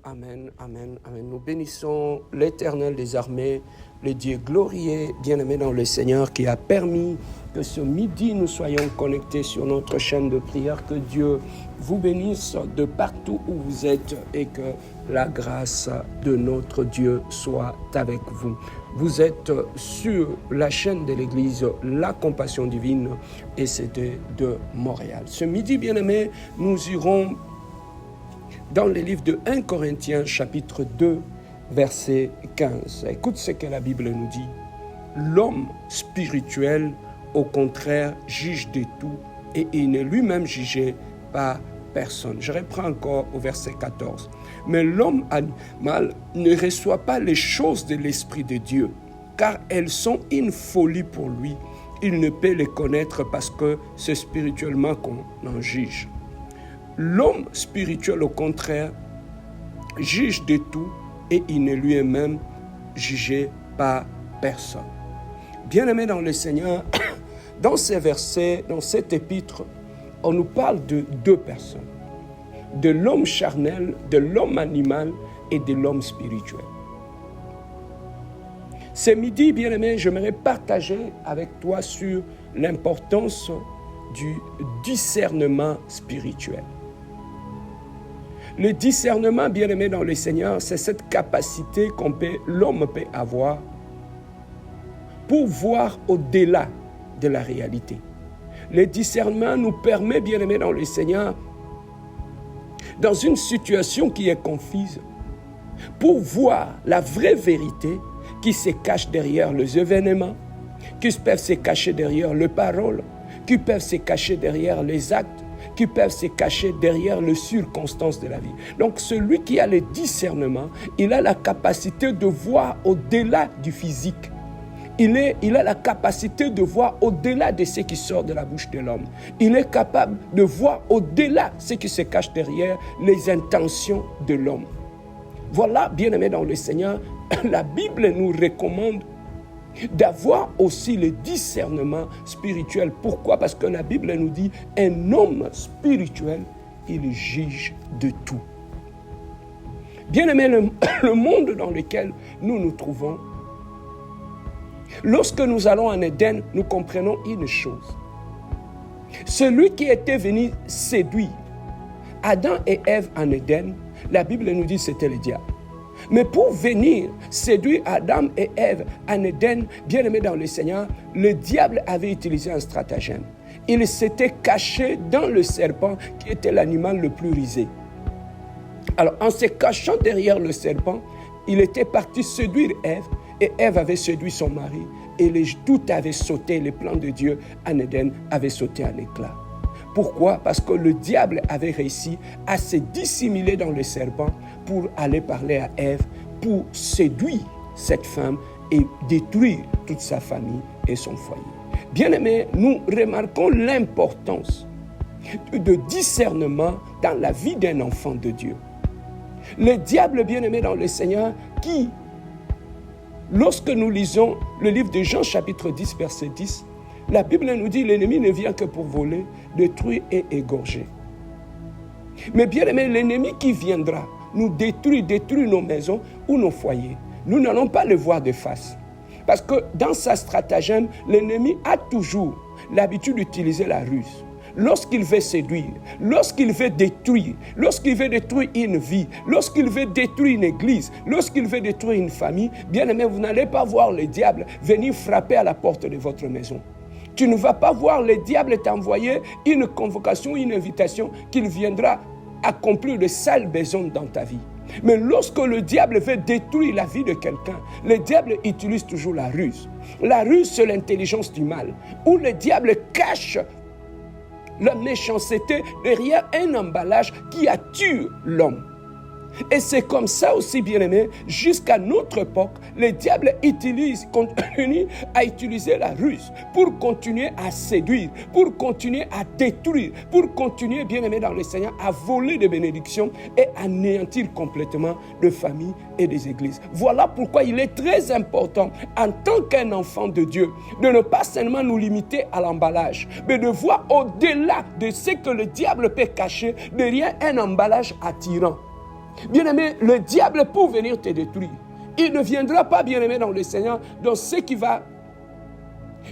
Amen, amen, amen. Nous bénissons l'Éternel des armées, le Dieu glorieux, bien-aimé dans le Seigneur, qui a permis que ce midi nous soyons connectés sur notre chaîne de prière. Que Dieu vous bénisse de partout où vous êtes et que la grâce de notre Dieu soit avec vous. Vous êtes sur la chaîne de l'Église La Compassion Divine et c'était de Montréal. Ce midi, bien-aimé, nous irons dans le livre de 1 Corinthiens, chapitre 2, verset 15. Écoute ce que la Bible nous dit. L'homme spirituel, au contraire, juge de tout et il n'est lui-même jugé par personne. Je reprends encore au verset 14. Mais l'homme animal ne reçoit pas les choses de l'Esprit de Dieu, car elles sont une folie pour lui. Il ne peut les connaître parce que c'est spirituellement qu'on en juge. L'homme spirituel, au contraire, juge de tout et il n'est lui-même jugé par personne. Bien-aimé dans le Seigneur, dans ces versets, dans cet épître, on nous parle de deux personnes. De l'homme charnel, de l'homme animal et de l'homme spirituel. Ce midi, bien-aimé, j'aimerais partager avec toi sur l'importance du discernement spirituel. Le discernement, bien-aimé dans le Seigneur, c'est cette capacité l'homme peut avoir pour voir au-delà de la réalité. Le discernement nous permet, bien-aimé dans le Seigneur, dans une situation qui est confuse, pour voir la vraie vérité qui se cache derrière les événements, qui peuvent se cacher derrière les paroles, qui peuvent se cacher derrière les actes, qui peuvent se cacher derrière les circonstances de la vie. Donc celui qui a le discernement, il a la capacité de voir au-delà du physique. Il a la capacité de voir au-delà de ce qui sort de la bouche de l'homme. Il est capable de voir au-delà de ce qui se cache derrière les intentions de l'homme. Voilà, bien-aimé dans le Seigneur, la Bible nous recommande d'avoir aussi le discernement spirituel. Pourquoi? Parce que la Bible nous dit un homme spirituel, il juge de tout. Bien-aimé, le monde dans lequel nous nous trouvons, lorsque nous allons en Éden, nous comprenons une chose. Celui qui était venu séduire Adam et Ève en Éden, la Bible nous dit que c'était le diable. Mais pour venir séduire Adam et Ève en Éden, bien-aimés dans le Seigneur, le diable avait utilisé un stratagème. Il s'était caché dans le serpent qui était l'animal le plus rusé. Alors, en se cachant derrière le serpent, il était parti séduire Ève et Ève avait séduit son mari et tout avait sauté, les plans de Dieu en Éden avaient sauté en éclats. Pourquoi? Parce que le diable avait réussi à se dissimuler dans le serpent pour aller parler à Ève, pour séduire cette femme et détruire toute sa famille et son foyer. Bien-aimés, nous remarquons l'importance de discernement dans la vie d'un enfant de Dieu. Le diable, bien-aimé dans le Seigneur, qui, lorsque nous lisons le livre de Jean chapitre 10, verset 10, la Bible nous dit, l'ennemi ne vient que pour voler, détruire et égorger. Mais bien aimé, l'ennemi qui viendra nous détruire nos maisons ou nos foyers, nous n'allons pas le voir de face. Parce que dans sa stratagème, l'ennemi a toujours l'habitude d'utiliser la ruse. Lorsqu'il veut séduire, lorsqu'il veut détruire une vie, lorsqu'il veut détruire une église, lorsqu'il veut détruire une famille, bien aimé, vous n'allez pas voir le diable venir frapper à la porte de votre maison. Tu ne vas pas voir le diable t'envoyer une convocation, une invitation qu'il viendra accomplir de sales besoins dans ta vie. Mais lorsque le diable veut détruire la vie de quelqu'un, le diable utilise toujours la ruse. La ruse, c'est l'intelligence du mal, où le diable cache la méchanceté derrière un emballage qui attire l'homme. Et c'est comme ça aussi, bien-aimé, jusqu'à notre époque, le diable continue à utiliser la ruse pour continuer à séduire, pour continuer à détruire, pour continuer, bien-aimé dans le Seigneur, à voler des bénédictions et à anéantir complètement des familles et des églises. Voilà pourquoi il est très important, en tant qu'un enfant de Dieu, de ne pas seulement nous limiter à l'emballage, mais de voir au-delà de ce que le diable peut cacher derrière un emballage attirant. Bien-aimé, le diable pour venir te détruire, il ne viendra pas, bien-aimé, dans le Seigneur, dans ce qui va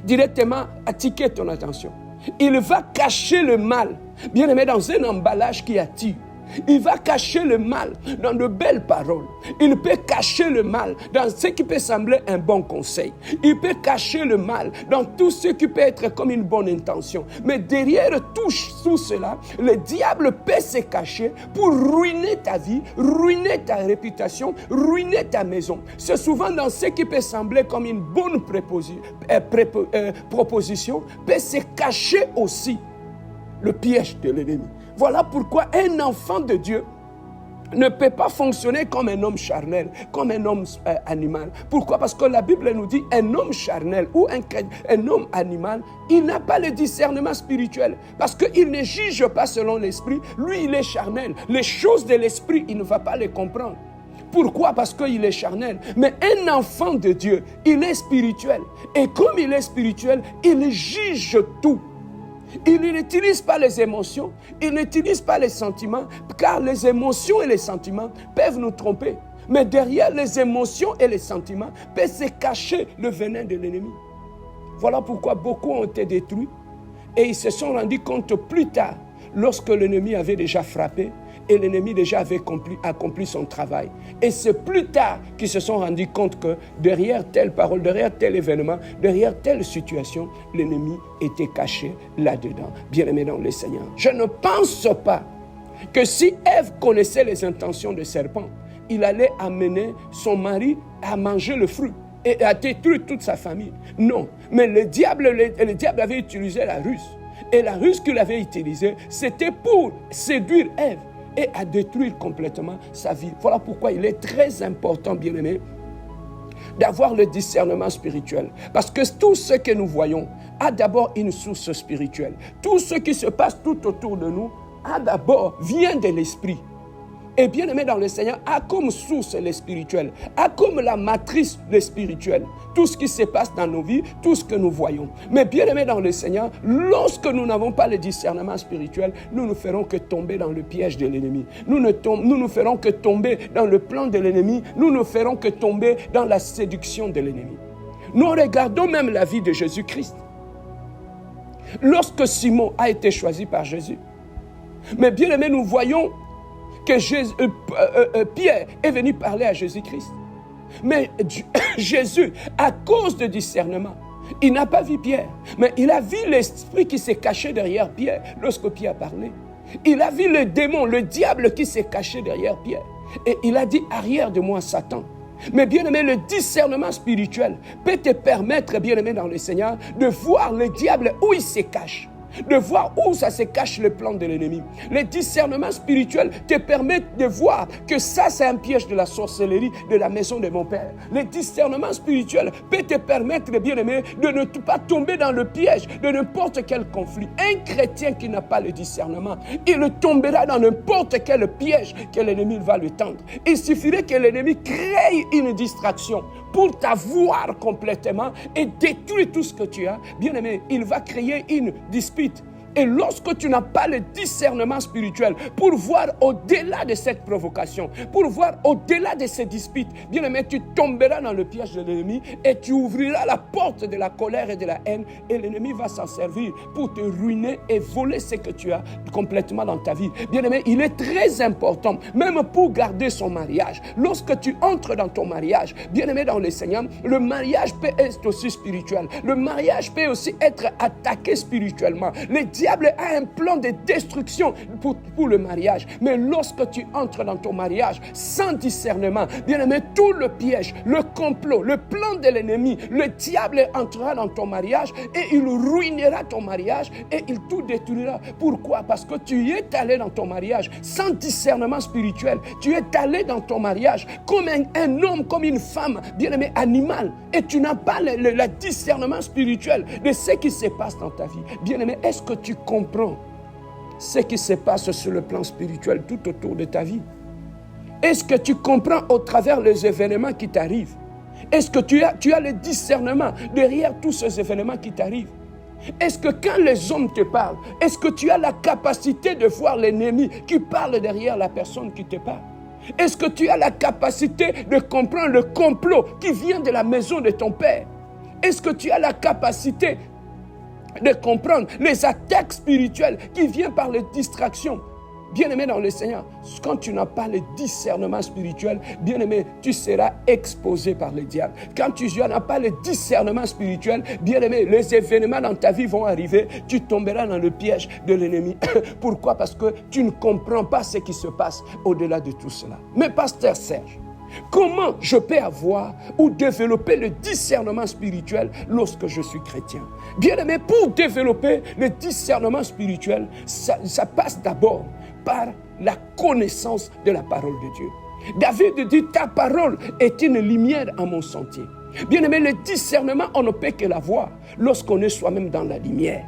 directement attirer ton attention. Il va cacher le mal, bien-aimé, dans un emballage qui attire. Il va cacher le mal dans de belles paroles. Il peut cacher le mal dans ce qui peut sembler un bon conseil. Il peut cacher le mal dans tout ce qui peut être comme une bonne intention. Mais derrière tout cela, le diable peut se cacher pour ruiner ta vie, ruiner ta réputation, ruiner ta maison. C'est souvent dans ce qui peut sembler comme une bonne proposition, peut se cacher aussi le piège de l'ennemi. Voilà pourquoi un enfant de Dieu ne peut pas fonctionner comme un homme charnel, comme un homme animal. Pourquoi? Parce que la Bible nous dit un homme charnel ou un homme animal, il n'a pas le discernement spirituel. Parce qu'il ne juge pas selon l'esprit. Lui, il est charnel. Les choses de l'esprit, il ne va pas les comprendre. Pourquoi? Parce qu'il est charnel. Mais un enfant de Dieu, il est spirituel. Et comme il est spirituel, il juge tout. Il n'utilise pas les émotions, il n'utilise pas les sentiments, car les émotions et les sentiments peuvent nous tromper. Mais derrière les émotions et les sentiments peut se cacher le venin de l'ennemi. Voilà pourquoi beaucoup ont été détruits et ils se sont rendus compte plus tard, lorsque l'ennemi avait déjà frappé et l'ennemi déjà avait accompli son travail. Et c'est plus tard qu'ils se sont rendus compte que derrière telle parole, derrière tel événement, derrière telle situation, l'ennemi était caché là-dedans. Bien-aimé dans le Seigneur, je ne pense pas que si Ève connaissait les intentions du serpent, il allait amener son mari à manger le fruit et à détruire toute sa famille. Non, mais le diable avait utilisé la ruse. Et la ruse qu'il avait utilisée, c'était pour séduire Ève et à détruire complètement sa vie. Voilà pourquoi il est très important, bien-aimé, d'avoir le discernement spirituel. Parce que tout ce que nous voyons a d'abord une source spirituelle. Tout ce qui se passe tout autour de nous vient de l'esprit. Et bien-aimé dans le Seigneur, a comme source le spirituel, a comme la matrice le spirituel. Tout ce qui se passe dans nos vies, tout ce que nous voyons. Mais bien-aimé dans le Seigneur, lorsque nous n'avons pas le discernement spirituel, nous ne ferons que tomber dans le piège de l'ennemi. Nous ne ferons que tomber dans le plan de l'ennemi. Nous ne ferons que tomber dans la séduction de l'ennemi. Nous regardons même la vie de Jésus-Christ. Lorsque Simon a été choisi par Jésus. Mais bien-aimé, nous voyons que Pierre est venu parler à Jésus-Christ. Mais Jésus, à cause de discernement, il n'a pas vu Pierre, mais il a vu l'esprit qui s'est caché derrière Pierre lorsque Pierre parlait. Il a vu le démon, le diable qui s'est caché derrière Pierre. Et il a dit, arrière de moi, Satan. Mais bien-aimé, le discernement spirituel peut te permettre, bien-aimé dans le Seigneur, de voir le diable où il se cache. De voir où ça se cache le plan de l'ennemi. Le discernement spirituel te permet de voir que ça c'est un piège de la sorcellerie de la maison de mon père. Le discernement spirituel peut te permettre, bien-aimé, de ne pas tomber dans le piège de n'importe quel conflit. Un chrétien qui n'a pas le discernement, il tombera dans n'importe quel piège que l'ennemi va lui tendre. Il suffirait que l'ennemi crée une distraction pour t'avoir complètement et détruire tout ce que tu as. Bien-aimé, il va créer une dispute. Et lorsque tu n'as pas le discernement spirituel pour voir au-delà de cette provocation, pour voir au-delà de ces disputes, bien aimé, tu tomberas dans le piège de l'ennemi et tu ouvriras la porte de la colère et de la haine et l'ennemi va s'en servir pour te ruiner et voler ce que tu as complètement dans ta vie. Bien aimé, il est très important, même pour garder son mariage. Lorsque tu entres dans ton mariage, bien aimé dans le Seigneur, le mariage peut être aussi spirituel. Le mariage peut aussi être attaqué spirituellement. Le diable a un plan de destruction pour le mariage. Mais lorsque tu entres dans ton mariage sans discernement, bien aimé, tout le piège, le complot, le plan de l'ennemi, le diable entrera dans ton mariage et il ruinera ton mariage et il tout détruira. Pourquoi? Parce que tu es allé dans ton mariage sans discernement spirituel. Tu es allé dans ton mariage comme un homme, comme une femme, bien aimé, animal. Et tu n'as pas le discernement spirituel de ce qui se passe dans ta vie. Bien aimé, est-ce que tu comprends ce qui se passe sur le plan spirituel tout autour de ta vie? Est-ce que tu comprends au travers les événements qui t'arrivent? Est-ce que tu as le discernement derrière tous ces événements qui t'arrivent? Est-ce que quand les hommes te parlent, est-ce que tu as la capacité de voir l'ennemi qui parle derrière la personne qui te parle? Est-ce que tu as la capacité de comprendre le complot qui vient de la maison de ton père? Est-ce que tu as la capacité de comprendre les attaques spirituelles qui viennent par les distractions? Bien-aimé dans le Seigneur, quand tu n'as pas le discernement spirituel, bien-aimé, tu seras exposé par le diable. Quand tu n'as pas le discernement spirituel, bien-aimé, les événements dans ta vie vont arriver, tu tomberas dans le piège de l'ennemi. Pourquoi? Parce que tu ne comprends pas ce qui se passe au-delà de tout cela. Mais pasteur Serge, comment je peux avoir ou développer le discernement spirituel lorsque je suis chrétien? Bien-aimé, pour développer le discernement spirituel, ça passe d'abord par la connaissance de la parole de Dieu. David dit, ta parole est une lumière à mon sentier. Bien-aimé, le discernement, on ne peut que l'avoir lorsqu'on est soi-même dans la lumière.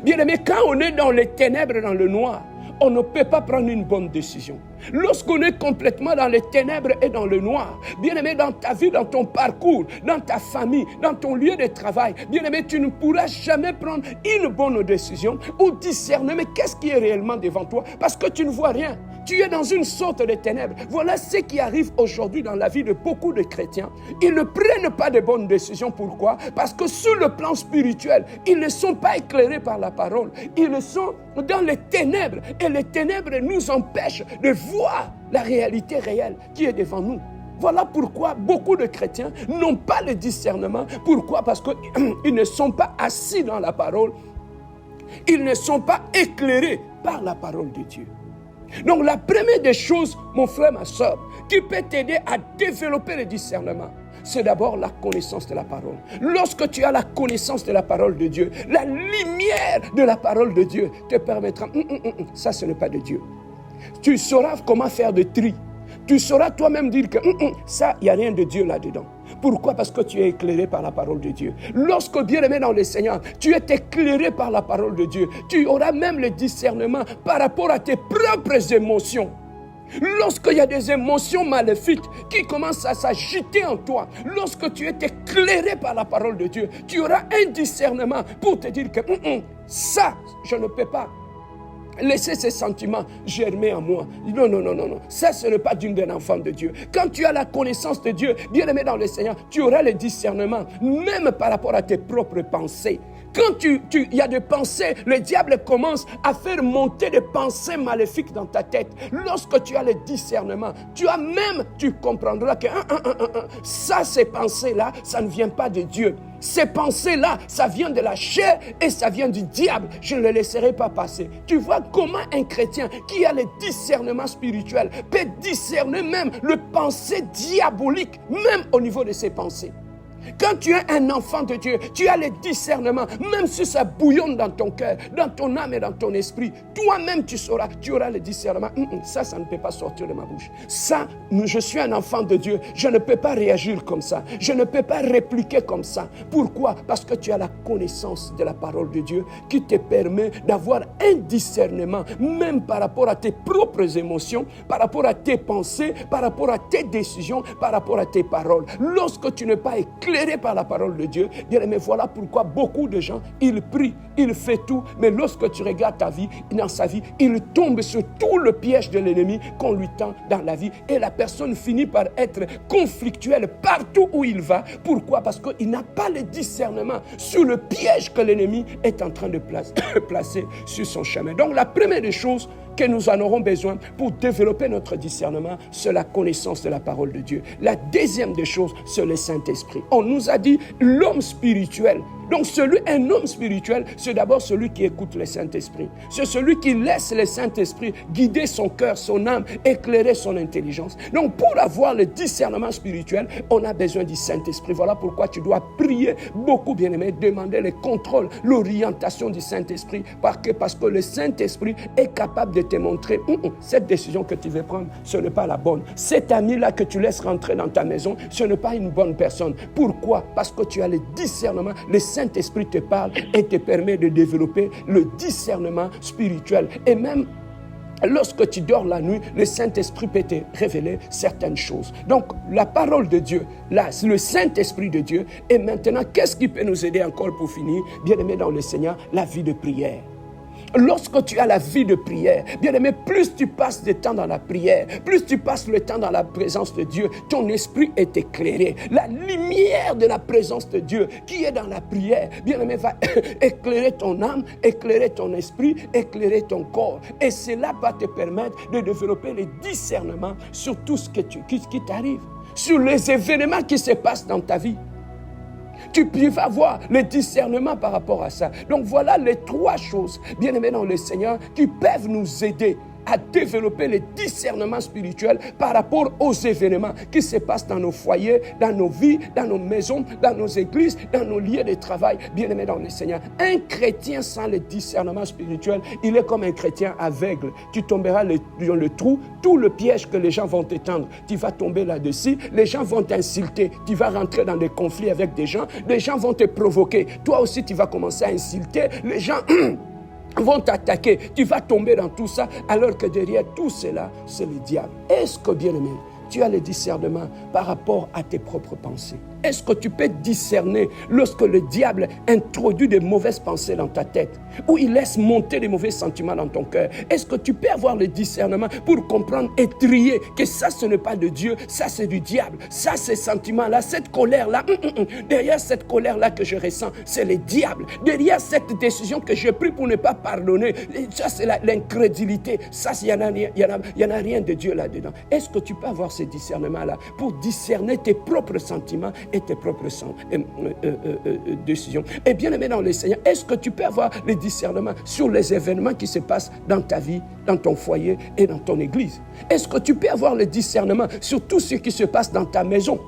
Bien-aimé, quand on est dans les ténèbres, dans le noir, on ne peut pas prendre une bonne décision. Lorsqu'on est complètement dans les ténèbres et dans le noir, bien-aimé, dans ta vie, dans ton parcours, dans ta famille, dans ton lieu de travail, bien-aimé, tu ne pourras jamais prendre une bonne décision ou discerner, mais qu'est-ce qui est réellement devant toi? Parce que tu ne vois rien. Tu es dans une sorte de ténèbres. Voilà ce qui arrive aujourd'hui dans la vie de beaucoup de chrétiens. Ils ne prennent pas de bonnes décisions. Pourquoi? Parce que sur le plan spirituel, ils ne sont pas éclairés par la parole. Ils sont dans les ténèbres. Et les ténèbres nous empêchent de voir la réalité réelle qui est devant nous. Voilà pourquoi beaucoup de chrétiens n'ont pas le discernement. Pourquoi? Parce qu'ils ne sont pas assis dans la parole. Ils ne sont pas éclairés par la parole de Dieu. Donc la première des choses, mon frère, ma soeur, qui peut t'aider à développer le discernement, c'est d'abord la connaissance de la parole. Lorsque tu as la connaissance de la parole de Dieu, la lumière de la parole de Dieu te permettra, ça ce n'est pas de Dieu. Tu sauras comment faire de tri. Tu sauras toi-même dire que ça, il n'y a rien de Dieu là-dedans. Pourquoi? Parce que tu es éclairé par la parole de Dieu. Lorsque, bien-aimé dans le Seigneur, tu es éclairé par la parole de Dieu, tu auras même le discernement par rapport à tes propres émotions. Lorsqu'il y a des émotions maléfiques qui commencent à s'agiter en toi, lorsque tu es éclairé par la parole de Dieu, tu auras un discernement pour te dire que ça, je ne peux pas laisser ces sentiments germer en moi. Non. Ça, ce n'est pas digne d'un enfant de Dieu. Quand tu as la connaissance de Dieu, bien-aimé dans le Seigneur, tu auras le discernement, même par rapport à tes propres pensées. Quand il y a des pensées, le diable commence à faire monter des pensées maléfiques dans ta tête. Lorsque tu as le discernement, tu comprendras que ça, ces pensées-là, ça ne vient pas de Dieu. Ces pensées-là, ça vient de la chair et ça vient du diable. Je ne le laisserai pas passer. Tu vois comment un chrétien qui a le discernement spirituel peut discerner même le pensée diabolique, même au niveau de ses pensées. Quand tu es un enfant de Dieu, tu as le discernement, même si ça bouillonne dans ton cœur, dans ton âme et dans ton esprit, toi-même tu auras le discernement. Ça ne peut pas sortir de ma bouche. Ça, je suis un enfant de Dieu, je ne peux pas réagir comme ça, je ne peux pas répliquer comme ça. Pourquoi? Parce que tu as la connaissance de la parole de Dieu qui te permet d'avoir un discernement, même par rapport à tes propres émotions, par rapport à tes pensées, par rapport à tes décisions, par rapport à tes paroles. Lorsque tu n'es pas éclairé par la parole de Dieu, mais voilà pourquoi beaucoup de gens, ils prient, ils font tout, mais lorsque tu regardes dans sa vie, ils tombent sur tout le piège de l'ennemi qu'on lui tend dans la vie et la personne finit par être conflictuelle partout où il va. Pourquoi? Parce qu'il n'a pas le discernement sur le piège que l'ennemi est en train de placer sur son chemin. Donc la première des choses que nous en aurons besoin pour développer notre discernement, c'est la connaissance de la parole de Dieu. La deuxième des choses, c'est le Saint-Esprit. On nous a dit l'homme spirituel. Donc un homme spirituel, c'est d'abord celui qui écoute le Saint-Esprit. C'est celui qui laisse le Saint-Esprit guider son cœur, son âme, éclairer son intelligence. Donc pour avoir le discernement spirituel, on a besoin du Saint-Esprit. Voilà pourquoi tu dois prier beaucoup, bien-aimé, demander le contrôle, l'orientation du Saint-Esprit, parce que le Saint-Esprit est capable de te montrer cette décision que tu veux prendre, ce n'est pas la bonne. Cet ami-là que tu laisses rentrer dans ta maison, ce n'est pas une bonne personne. Pourquoi? Parce que tu as le discernement, le Saint-Esprit te parle et te permet de développer le discernement spirituel. Et même lorsque tu dors la nuit, le Saint-Esprit peut te révéler certaines choses. Donc, la parole de Dieu, là, c'est le Saint-Esprit de Dieu. Et maintenant, qu'est-ce qui peut nous aider encore pour finir? Bien-aimé dans le Seigneur, la vie de prière. Lorsque tu as la vie de prière, bien-aimé, plus tu passes de temps dans la prière, plus tu passes le temps dans la présence de Dieu, ton esprit est éclairé. La lumière de la présence de Dieu qui est dans la prière, bien-aimé, va éclairer ton âme, éclairer ton esprit, éclairer ton corps. Et cela va te permettre de développer le discernement sur tout ce qui t'arrive, sur les événements qui se passent dans ta vie. Tu vas avoir le discernement par rapport à ça. Donc voilà les 3 choses, bien-aimés dans le Seigneur, qui peuvent nous aider à développer le discernement spirituel par rapport aux événements qui se passent dans nos foyers, dans nos vies, dans nos maisons, dans nos églises, dans nos lieux de travail, bien-aimés dans le Seigneur. Un chrétien sans le discernement spirituel, il est comme un chrétien aveugle. Tu tomberas dans le trou, tout le piège que les gens vont t'étendre, tu vas tomber là-dessus, les gens vont t'insulter, tu vas rentrer dans des conflits avec des gens, les gens vont te provoquer, toi aussi tu vas commencer à insulter, les gens vont t'attaquer, tu vas tomber dans tout ça, alors que derrière tout cela, c'est le diable. Est-ce que, bien-aimé, tu as le discernement par rapport à tes propres pensées? Est-ce que tu peux discerner lorsque le diable introduit de mauvaises pensées dans ta tête, ou il laisse monter des mauvais sentiments dans ton cœur? Est-ce que tu peux avoir le discernement pour comprendre et trier que ça, ce n'est pas de Dieu, ça, c'est du diable, ça, ces sentiments-là, cette colère-là, derrière cette colère-là que je ressens, c'est le diable. Derrière cette décision que j'ai prise pour ne pas pardonner, ça, c'est l'incrédulité. Ça, il n'y en a rien de Dieu là-dedans. Est-ce que tu peux avoir ce discernement-là pour discerner tes propres sentiments et tes propres décisions? Et bien aimé dans le Seigneur, est-ce que tu peux avoir le discernement sur les événements qui se passent dans ta vie, dans ton foyer et dans ton église? Est-ce que tu peux avoir le discernement sur tout ce qui se passe dans ta maison?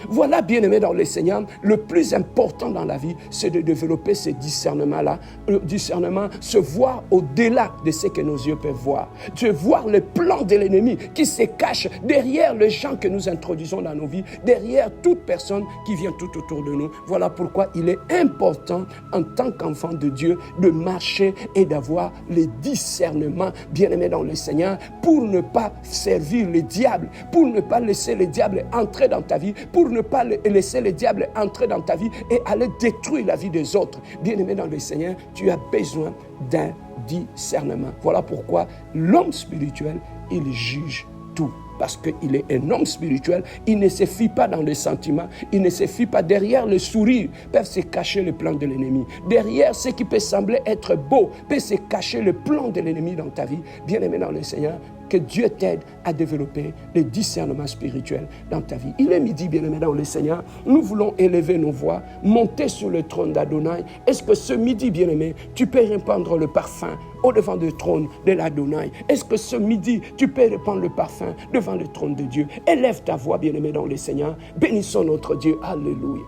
Voilà, bien-aimé dans le Seigneur, le plus important dans la vie, c'est de développer ce discernement-là. Le discernement, se voir au-delà de ce que nos yeux peuvent voir. De voir le plan de l'ennemi qui se cache derrière les gens que nous introduisons dans nos vies, derrière toute personne qui vient tout autour de nous. Voilà pourquoi il est important, en tant qu'enfant de Dieu, de marcher et d'avoir le discernement, bien-aimé dans le Seigneur, pour ne pas servir le diable, pour ne pas laisser le diable entrer dans ta vie, pour ne pas laisser le diable entrer dans ta vie et aller détruire la vie des autres. Bien-aimé dans le Seigneur, tu as besoin d'un discernement. Voilà pourquoi l'homme spirituel, il juge tout. Parce qu'il est un homme spirituel, il ne se fie pas dans les sentiments, il ne se fie pas derrière le sourire, peuvent se cacher le plan de l'ennemi. Derrière ce qui peut sembler être beau, peut se cacher le plan de l'ennemi dans ta vie. Bien-aimé dans le Seigneur, que Dieu t'aide à développer le discernement spirituel dans ta vie. Il est midi, bien-aimé dans le Seigneur. Nous voulons élever nos voix, monter sur le trône d'Adonai. Est-ce que ce midi, bien-aimé, tu peux répandre le parfum au-devant du trône de l'Adonai? Est-ce que ce midi, tu peux répandre le parfum devant le trône de Dieu? Élève ta voix, bien-aimé dans le Seigneur. Bénissons notre Dieu. Alléluia.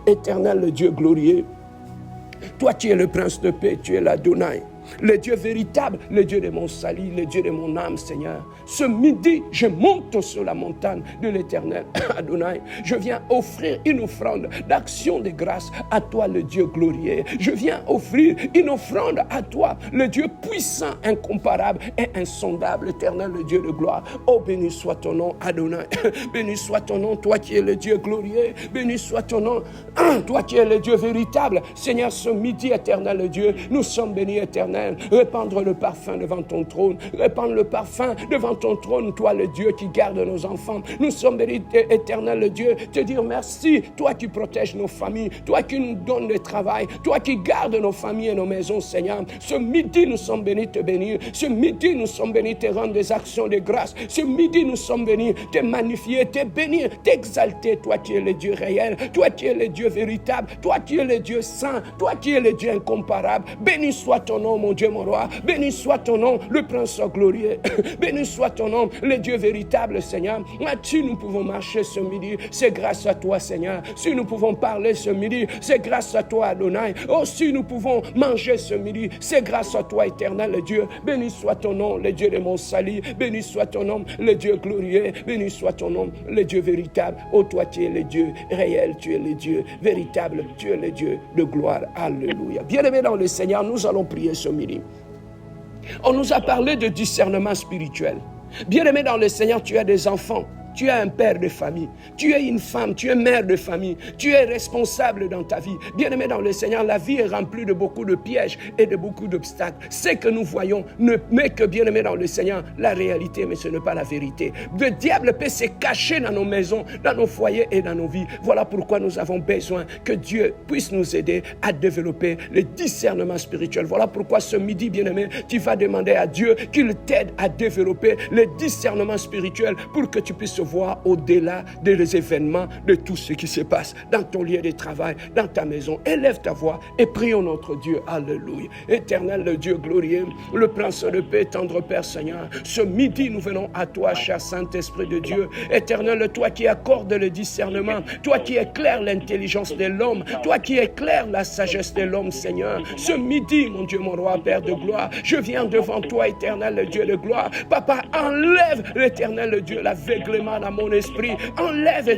Éternel, le Dieu glorieux, toi, tu es le prince de paix, tu es l'Adonai. Le Dieu véritable, le Dieu de mon salut, le Dieu de mon âme, Seigneur. Ce midi, je monte sur la montagne de l'Éternel, Adonai. Je viens offrir une offrande d'action de grâce à toi, le Dieu glorieux. Je viens offrir une offrande à toi, le Dieu puissant, incomparable et insondable, Éternel, le Dieu de gloire. Oh, béni soit ton nom, Adonai. Béni soit ton nom, toi qui es le Dieu glorieux. Béni soit ton nom, toi qui es le Dieu véritable. Seigneur, ce midi, Éternel, le Dieu, nous sommes bénis, Éternel. Répandre le parfum devant ton trône. Répandre le parfum devant ton trône, toi le Dieu qui garde nos enfants. Nous sommes bénis, Éternel le Dieu, te dire merci, toi qui protèges nos familles, toi qui nous donnes le travail, toi qui gardes nos familles et nos maisons, Seigneur. Ce midi, nous sommes bénis te bénir. Ce midi, nous sommes bénis te rendre des actions de grâce. Ce midi, nous sommes bénis te magnifier, te bénir, t'exalter, toi qui es le Dieu réel, toi qui es le Dieu véritable, toi qui es le Dieu saint, toi qui es le Dieu incomparable. Béni soit ton nom, mon Dieu, mon roi. Béni soit ton nom, le prince glorieux. Béni soit ton nom, le Dieu véritable, Seigneur. Si nous pouvons marcher ce midi, c'est grâce à toi, Seigneur. Si nous pouvons parler ce midi, c'est grâce à toi, Adonai. Oh, si nous pouvons manger ce midi, c'est grâce à toi, éternel Dieu. Béni soit ton nom, le Dieu de mon salut. Béni soit ton nom, le Dieu glorieux. Béni soit ton nom, le Dieu véritable. Oh, toi, tu es le Dieu réel, tu es le Dieu véritable, tu es le Dieu de gloire. Alléluia. Bien-aimés dans le Seigneur, nous allons prier ce midi. On nous a parlé de discernement spirituel. Bien-aimé dans le Seigneur, tu as des enfants. Tu es un père de famille. Tu es une femme. Tu es mère de famille. Tu es responsable dans ta vie. Bien-aimé dans le Seigneur, la vie est remplie de beaucoup de pièges et de beaucoup d'obstacles. Ce que nous voyons ne met que, bien-aimé dans le Seigneur, la réalité, mais ce n'est pas la vérité. Le diable peut se cacher dans nos maisons, dans nos foyers et dans nos vies. Voilà pourquoi nous avons besoin que Dieu puisse nous aider à développer le discernement spirituel. Voilà pourquoi ce midi, bien-aimé, tu vas demander à Dieu qu'il t'aide à développer le discernement spirituel pour que tu puisses voir au-delà des événements, de tout ce qui se passe dans ton lieu de travail, dans ta maison. Élève ta voix et prions notre Dieu. Alléluia. Éternel, le Dieu glorieux, le Prince de paix, tendre Père Seigneur, ce midi nous venons à toi, cher Saint-Esprit de Dieu. Éternel, toi qui accordes le discernement, toi qui éclaires l'intelligence de l'homme, toi qui éclaires la sagesse de l'homme, Seigneur. Ce midi, mon Dieu, mon roi, Père de gloire, je viens devant toi, éternel, le Dieu de gloire. Papa, enlève, l'éternel, le Dieu, l'aveuglement dans mon esprit. Enlève,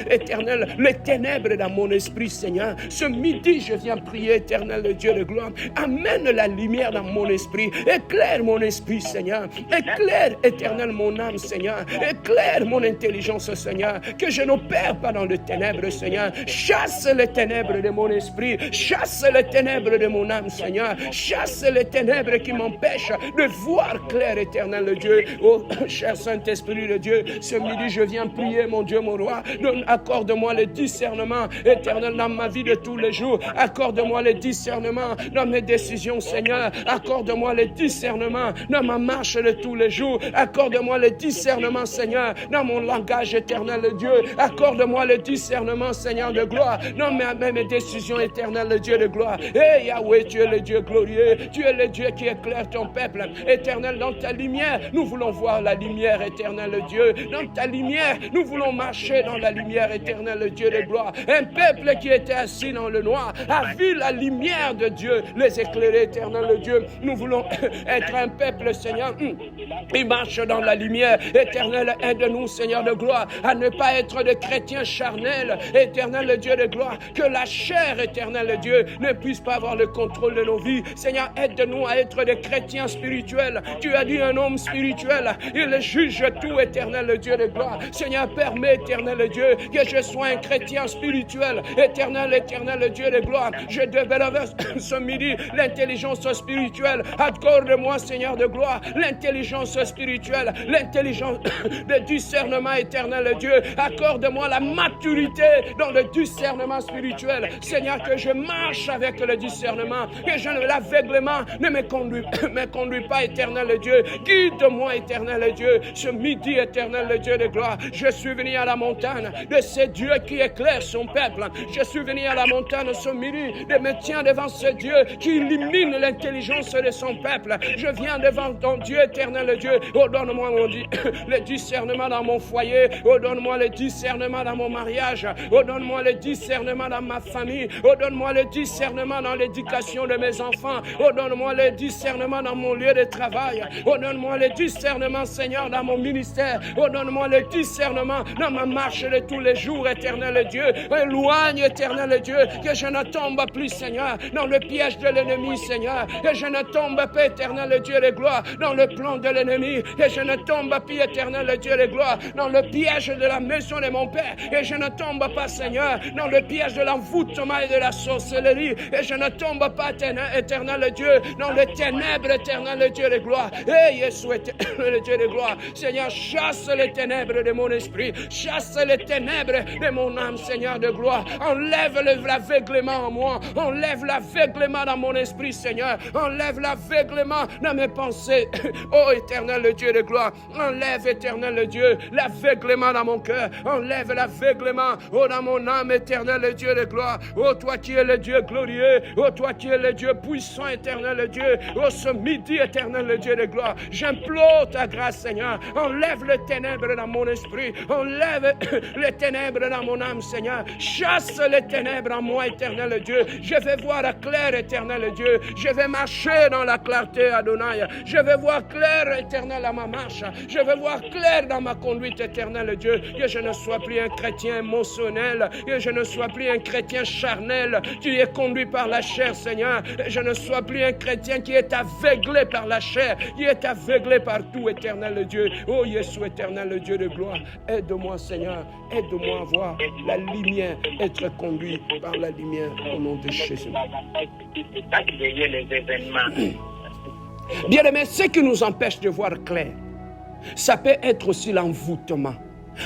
éternel, les ténèbres dans mon esprit, Seigneur. Ce midi, je viens prier, éternel, le Dieu de gloire. Amène la lumière dans mon esprit. Éclaire mon esprit, Seigneur. Éclaire, éternel, mon âme, Seigneur. Éclaire mon intelligence, Seigneur. Que je n'opère pas dans les ténèbres, Seigneur. Chasse les ténèbres de mon esprit. Chasse les ténèbres de mon âme, Seigneur. Chasse les ténèbres qui m'empêchent de voir clair, éternel, le Dieu. Oh, cher Saint-Esprit de Dieu, ce midi, je viens prier, mon Dieu, mon roi. Accorde-moi le discernement, éternel, dans ma vie de tous les jours. Accorde-moi le discernement dans mes décisions, Seigneur. Accorde-moi le discernement dans ma marche de tous les jours. Accorde-moi le discernement, Seigneur, dans mon langage, éternel, Dieu. Accorde-moi le discernement, Seigneur de gloire, dans mes décisions, éternel, le Dieu de gloire. Hey Yahweh, tu es le Dieu glorieux. Tu es le Dieu qui éclaire ton peuple. Éternel, dans ta lumière, nous voulons voir la lumière, éternel, Dieu. Dans ta lumière, nous voulons marcher dans la lumière, éternel, le Dieu de gloire. Un peuple qui était assis dans le noir a vu la lumière de Dieu les éclairer, éternel Dieu. Nous voulons être un peuple, Seigneur, qui marche dans la lumière. Éternel, aide-nous, Seigneur de gloire, à ne pas être des chrétiens charnels, éternel Dieu de gloire, que la chair, éternel Dieu, ne puisse pas avoir le contrôle de nos vies. Seigneur, aide-nous à être des chrétiens spirituels. Tu as dit un homme spirituel, il juge tout, éternel Dieu de gloire. Seigneur, permets, éternel Dieu, que je sois un chrétien spirituel, éternel Dieu de gloire. Je développe ce midi l'intelligence spirituelle. Accorde-moi, Seigneur de gloire, l'intelligence spirituelle, l'intelligence de discernement, éternel Dieu. Accorde-moi la maturité dans le discernement spirituel. Seigneur, que je marche avec le discernement, que l'aveuglement ne me conduit pas, éternel Dieu. Guide-moi, éternel Dieu, ce midi, éternel Dieu de gloire. Je suis venu à la montagne de ce Dieu qui éclaire son peuple. Je suis venu à la montagne ce midi de me tenir devant ce Dieu qui illumine l'intelligence de son peuple. Je viens devant ton Dieu, éternel Dieu. Oh, donne-moi le discernement dans mon foyer. Oh, donne-moi le discernement dans mon mariage. Oh, donne-moi le discernement dans ma famille. Oh, donne-moi le discernement dans l'éducation de mes enfants. Oh, donne-moi le discernement dans mon lieu de travail. Oh, donne-moi le discernement, Seigneur, dans mon ministère. Oh, donne-moi le discernement dans ma marche de tous les jours, éternel Dieu. Éloigne, éternel Dieu, que je ne tombe plus, Seigneur, dans le piège de l'ennemi, Seigneur. Que je ne tombe pas, éternel Dieu de gloire, dans le plan de l'ennemi. Que je ne tombe plus, éternel Dieu de gloire, dans le piège de la maison de mon Père. Et je ne tombe pas, Seigneur, dans le piège de l'envoûtement et de la sorcellerie. Et je ne tombe pas, éternel Dieu, dans les ténèbres, éternel Dieu de gloire. Et Jésus, éternel Dieu de gloire. Seigneur, chasse les ténèbres de mon esprit. Chasse les ténèbres de mon âme, Seigneur de gloire. Enlève l'aveuglement en moi. Enlève l'aveuglement dans mon esprit, Seigneur. Enlève l'aveuglement dans mes pensées. Oh, éternel Dieu de gloire. Enlève, éternel Dieu, l'aveuglement dans mon cœur. Enlève l'aveuglement, oh, dans mon âme, éternel Dieu de gloire. Oh, toi qui es le Dieu glorieux. Oh, toi qui es le Dieu puissant, éternel Dieu. Oh, ce midi, éternel Dieu de gloire. J'implore ta grâce, Seigneur. Enlève les ténèbres dans mon esprit. Enlève les ténèbres dans mon âme, Seigneur. Chasse les ténèbres en moi, éternel Dieu. Je vais voir clair, éternel Dieu. Je vais marcher dans la clarté, Adonai. Je vais voir clair, éternel, à ma marche. Je vais voir clair dans ma conduite, éternel Dieu. Que je ne sois plus un chrétien émotionnel. Que je ne sois plus un chrétien charnel. Tu es conduit par la chair, Seigneur. Je ne sois plus un chrétien qui est aveuglé par la chair. Qui est aveuglé par tout, éternel Dieu. Oh, Jésus, éternel Dieu de gloire, aide-moi Seigneur, aide-moi à voir la lumière, être conduit par la lumière au nom de Jésus. Bien-aimés, ce qui nous empêche de voir clair, ça peut être aussi l'envoûtement.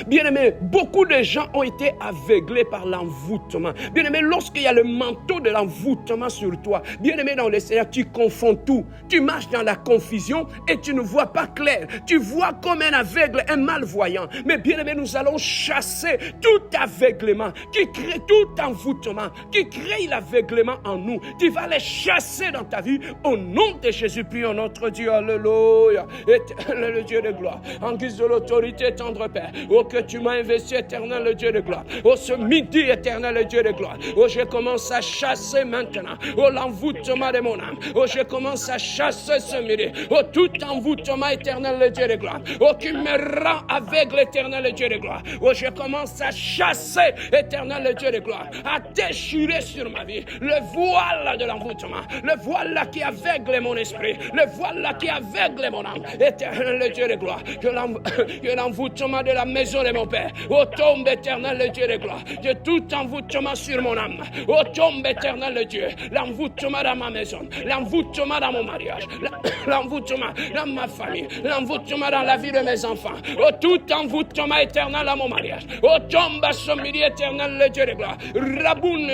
Bien-aimés, beaucoup de gens ont été aveuglés par l'envoûtement. Bien-aimés, lorsqu'il y a le manteau de l'envoûtement sur toi, bien-aimé dans le Seigneur, tu confonds tout. Tu marches dans la confusion et tu ne vois pas clair. Tu vois comme un aveugle, un malvoyant. Mais bien-aimé, nous allons chasser tout aveuglement qui crée tout envoûtement, qui crée l'aveuglement en nous. Tu vas les chasser dans ta vie au nom de Jésus. Prions notre Dieu, alléluia, éternel le Dieu de gloire, en guise de l'autorité, tendre Père. Oh, que tu m'as investi, éternel, le Dieu de gloire. Oh, ce midi, éternel, le Dieu de gloire. Oh, je commence à chasser maintenant. Oh, l'envoûtement de mon âme. Oh, je commence à chasser ce midi. Oh, tout envoûtement, éternel, le Dieu de gloire. Oh, qui me rend aveugle, éternel, le Dieu de gloire. Oh, je commence à chasser, éternel, le Dieu de gloire. À déchirer sur ma vie le voile de l'envoûtement. Le voile qui aveugle mon esprit. Le voile qui aveugle mon âme. Éternel, le Dieu de gloire. Que l'envoûtement de la maison de mon Père, ô tombe éternel le Dieu de gloire, de tout envoûtement sur mon âme, ô tombe éternel le Dieu, l'envoûtement dans ma maison, l'envoûtement dans mon mariage, l'envoûtement dans ma famille, l'envoûtement dans la vie de mes enfants, ô tout envoûtement éternel dans mon mariage, ô tombe à ce midi éternel le Dieu de gloire, Rabouni,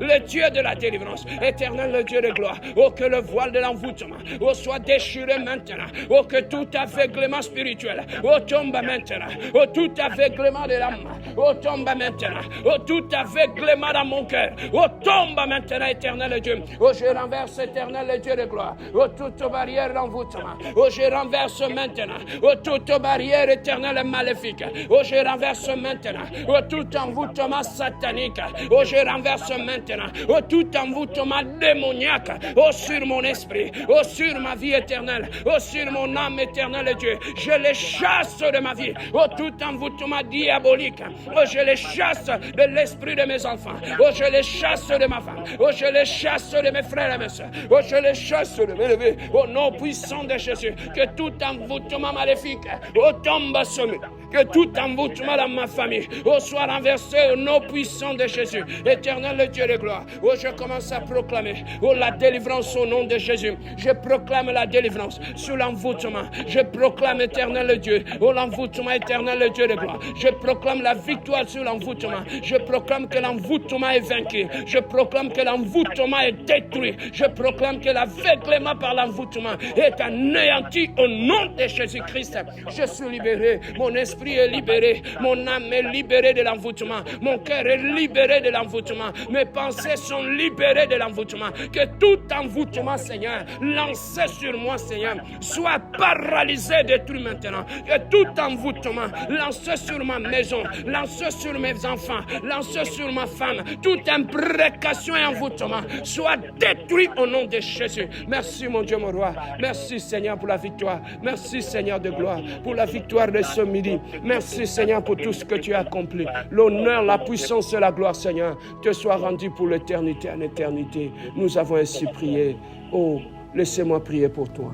le Dieu de la délivrance, éternel le Dieu de gloire, ô que le voile de l'envoûtement, ô soit déchiré maintenant, ô que tout aveuglement spirituel, ô tombe maintenant, ô tout aveuglement de l'âme, ô tombe maintenant, ô tout aveuglement dans mon cœur, ô tombe maintenant, éternel Dieu, ô je renverse éternel Dieu de gloire, ô toute barrière d'envoûtement, ô je renverse maintenant, ô toute barrière éternelle maléfique, ô je renverse maintenant, ô tout envoûtement satanique, ô je renverse maintenant, ô tout envoûtement démoniaque, ô sur mon esprit, ô sur ma vie éternelle, ô sur mon âme éternelle Dieu, je les chasse de ma vie, ô tout envoûtement diabolique. Oh, je les chasse de l'esprit de mes enfants. Oh, je les chasse de ma femme. Oh, je les chasse de mes frères et mes soeurs. Oh, je les chasse de mes neveux. Au nom puissant de Jésus, que tout envoûtement maléfique, oh, tombe sur nous. Que tout envoûtement dans ma famille, oh, soit renversé au nom puissant de Jésus. Éternel le Dieu de gloire. Oh, je commence à proclamer, oh, la délivrance au nom de Jésus. Je proclame la délivrance sur l'envoûtement. Je proclame, éternel le Dieu, oh, l'envoûtement éternel le Dieu de gloire. Je proclame la victoire sur l'envoûtement. Je proclame que l'envoûtement est vaincu. Je proclame que l'envoûtement est détruit. Je proclame que l'aveuglement par l'envoûtement est anéanti au nom de Jésus-Christ. Je suis libéré. Mon esprit est libéré. Mon âme est libérée de l'envoûtement. Mon cœur est libéré de l'envoûtement. Mes pensées sont libérées de l'envoûtement. Que tout envoûtement, Seigneur, lancé sur moi, Seigneur, soit paralysé, détruit maintenant. Que tout envoûtement lancé sur ma maison, lancé sur mes enfants, lancé sur ma femme, toute imprécation et envoûtement soit détruit au nom de Jésus. Merci mon Dieu, mon roi. Merci Seigneur pour la victoire. Merci Seigneur de gloire pour la victoire de ce midi. Merci Seigneur pour tout ce que tu as accompli. L'honneur, la puissance et la gloire, Seigneur, te soient rendus pour l'éternité en éternité. Nous avons ainsi prié. Oh, laissez-moi prier pour toi.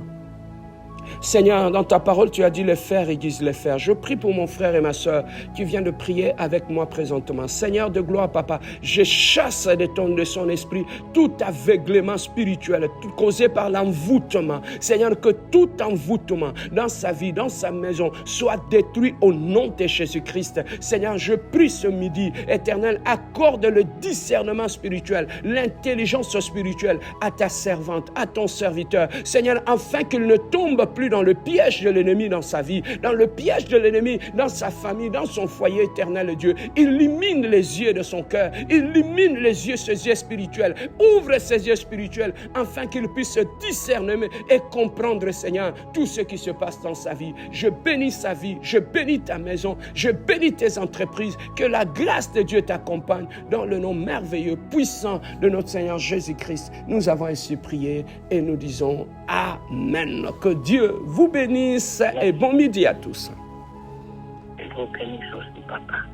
Seigneur, dans ta parole, tu as dit les fers aiguisent les fers. Je prie pour mon frère et ma soeur qui vient de prier avec moi présentement. Seigneur de gloire, Papa, je chasse de son esprit tout aveuglement spirituel causé par l'envoûtement. Seigneur, que tout envoûtement dans sa vie, dans sa maison, soit détruit au nom de Jésus-Christ. Seigneur, je prie ce midi, Éternel, accorde le discernement spirituel, l'intelligence spirituelle à ta servante, à ton serviteur. Seigneur, afin qu'il ne tombe plus dans le piège de l'ennemi dans sa vie, dans le piège de l'ennemi dans sa famille, dans son foyer, éternel Dieu. Illumine les yeux de son cœur, illumine les yeux, ses yeux spirituels, ouvre ses yeux spirituels afin qu'il puisse discerner et comprendre, Seigneur, tout ce qui se passe dans sa vie. Je bénis sa vie, je bénis ta maison, je bénis tes entreprises, que la grâce de Dieu t'accompagne dans le nom merveilleux, puissant de notre Seigneur Jésus-Christ. Nous avons ainsi prié et nous disons Amen. Que Dieu vous bénisse et bon midi à tous. Vous bénisse aussi, Papa.